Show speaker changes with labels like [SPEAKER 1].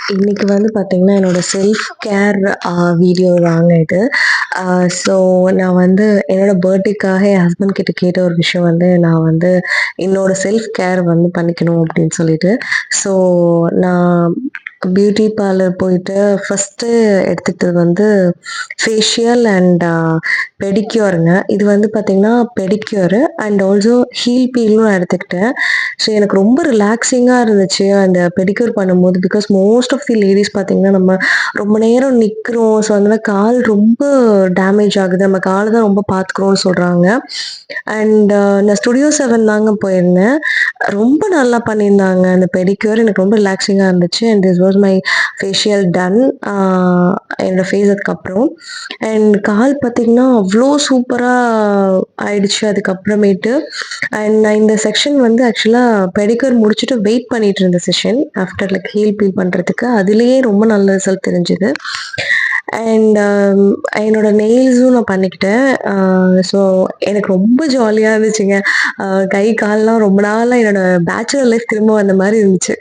[SPEAKER 1] இன்னைக்கு வந்து பார்த்தீங்கன்னா, என்னோட செல்ஃப் கேர் வீடியோ தாங்க இது. அ ஸோ நான் வந்து என்னோட பர்த்டேக்காக என் ஹஸ்பண்ட் கிட்ட கேட்ட ஒரு விஷயம் வந்து, நான் வந்து என்னோட செல்ஃப் கேர் வந்து பண்ணிக்கணும் அப்படின்னு சொல்லிட்டு. ஸோ நான் பியூட்டி பார்லர் போயிட்டு ஃபர்ஸ்ட்டு எடுத்துக்கிட்டது வந்து ஃபேஷியல் அண்ட் பெடிக்யூருங்க. இது வந்து பார்த்தீங்கன்னா, பெடிக்யூரு அண்ட் ஆல்சோ ஹீல் பீலும் நான் எடுத்துக்கிட்டேன். ஸோ எனக்கு ரொம்ப ரிலாக்ஸிங்கா இருந்துச்சு அந்த பெடிக்யூர் பண்ணும்போது. Because most of the ladies பார்த்தீங்கன்னா, நம்ம ரொம்ப நேரம் நிக்கிறோம். ஸோ அதனால கால் ரொம்ப டேமேஜ் ஆகுது. நம்ம கால தான் ரொம்ப பார்த்துக்கிறோம்னு சொல்றாங்க. அண்ட் நான் ஸ்டுடியோ 7 தாங்க போயிருந்தேன். ரொம்ப நல்லா பண்ணியிருந்தாங்க. அந்த பெடிக்யூர் எனக்கு ரொம்ப ரிலாக்ஸிங்கா இருந்துச்சு. And this was my facial done. ஆ என்னோட ஃபேஸ் அதுக்கப்புறம். அண்ட் கால் பார்த்தீங்கன்னா, அவ்ளோ சூப்பரா ஆயிடுச்சு அதுக்கப்புறமேட்டு. அண்ட் நான் இந்த செக்ஷன் வந்து ஆக்சுவலா பெடிக்யூர் முடிச்சுட்டு வெயிட் பண்ணிட்டு இருந்த session. After like heel peel பண்றதுக்கு. அதிலேயே ரொம்ப நல்ல ரிசல்ட் தெரிஞ்சது. அண்ட் என்னோட நெயில்ஸும் நான் பண்ணிக்கிட்டேன். ஸோ எனக்கு ரொம்ப ஜாலியா இருந்துச்சுங்க. கை, கால்லாம் ரொம்ப நாளா என்னோட பேச்சுலர் லைஃப் திரும்ப வந்த மாரி இருந்துச்சு.